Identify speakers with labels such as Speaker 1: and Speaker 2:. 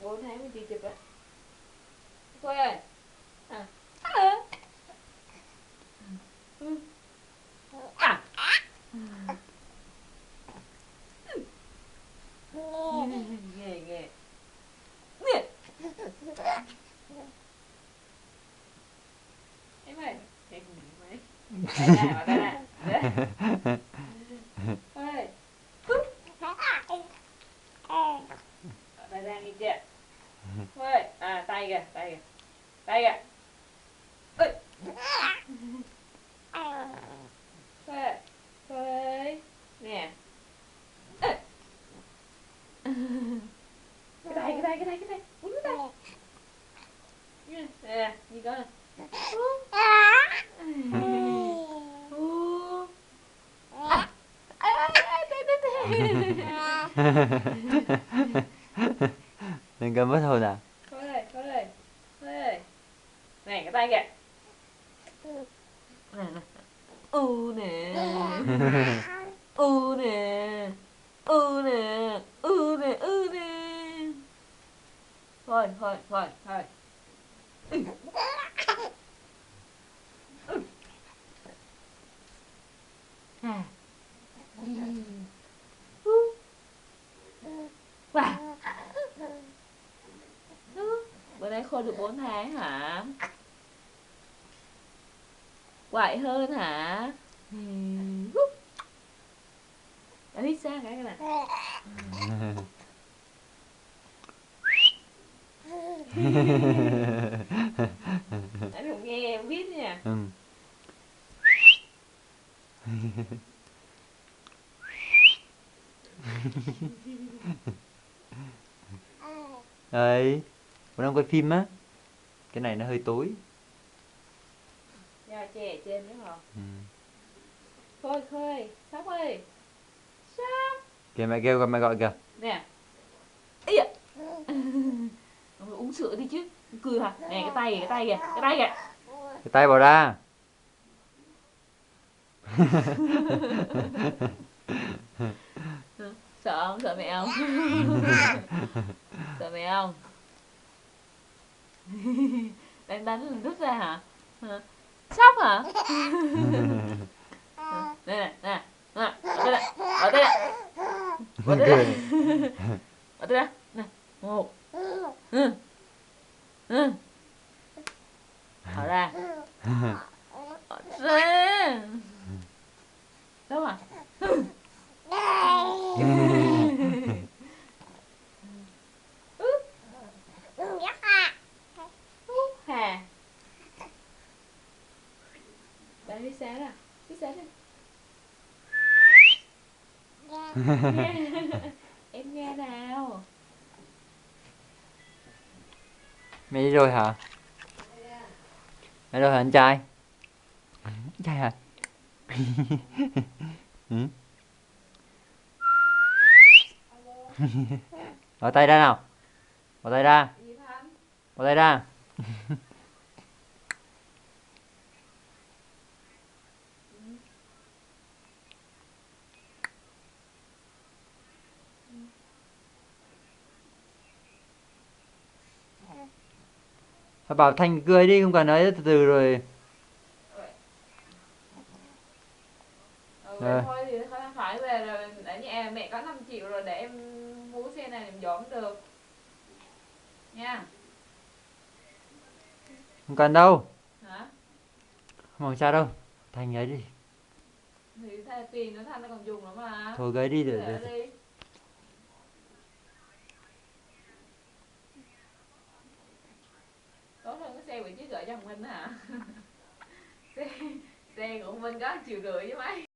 Speaker 1: 4 tháng mình chưa chụp á. Thôi ơi. À. À. Ừ. À. Nghe nghe. Nghe. Em ơi, em mày. Đây nè. Đấy. Ơi. Đây ra nghe chưa? Ơi, à tay kìa, tay kìa. Tay kìa. Ơi. Ơi. Ơi. Nè. Ơi. Cái tay. Uống cái tay. Nè, gì cơ?
Speaker 2: Đừng cầm mất hồn à?
Speaker 1: Thôi ơi, thôi ơi. Thôi ơi. Này cái tay kìa. Nè nè. U nè. U nè. U nè. U nè. U nè. Thôi. À. Wow. Bữa nay khôi được 4 tháng hả? Quậy hơn hả? Đã hít xa cái này. Anh không nghe em biết nha.
Speaker 2: Ừ. Đấy, bọn đang quay phim á. Cái này nó hơi tối.
Speaker 1: Nhà chè trên nữa hả?
Speaker 2: Ừ.
Speaker 1: Khôi, Sóc ơi. Sóc.
Speaker 2: Kìa mẹ kêu mẹ gọi kìa.
Speaker 1: Nè. Ý à. Ông uống sữa đi chứ. Cười hả? Nè cái tay kìa.
Speaker 2: Cái tay bỏ ra.
Speaker 1: Sợ không? Sợ mẹ không? Sợ mẹ không? Đánh rút ra hả? Sóc hả? Nè. Bỏ tay nè. Bỏ tay
Speaker 2: Cười.
Speaker 1: nè. Bỏ tay ra. Nè. 1. Ừ. Bỏ ra. Bỏ ra. Đâu hả? Hà. Bạn đi xa ra. Đi xa ra. Nghe. Em nghe nào.
Speaker 2: Mẹ đi rồi hả? Mẹ rồi hả anh trai? Anh trai hả? Ừ? Bỏ tay ra nào. Bỏ tay ra. Bỏ tay ra. Phải bảo Thanh cười đi, không cần nói từ từ rồi.
Speaker 1: Vậy
Speaker 2: Rồi.
Speaker 1: thôi thì phải về rồi. Ở nhà mẹ có 5 triệu rồi để em mua xe này em dọn được. Nha.
Speaker 2: Không cần đâu.
Speaker 1: Hả?
Speaker 2: Không bằng sao đâu. Thanh ấy đi.
Speaker 1: Thì tiền nó Thanh nó còn dùng nữa mà.
Speaker 2: Thôi gấy đi
Speaker 1: Để
Speaker 2: để.
Speaker 1: đi. Tốt hơn cái xe bị chứ gửi cho thằng Minh hả? xe, xe của Minh có 1,5 triệu với mấy.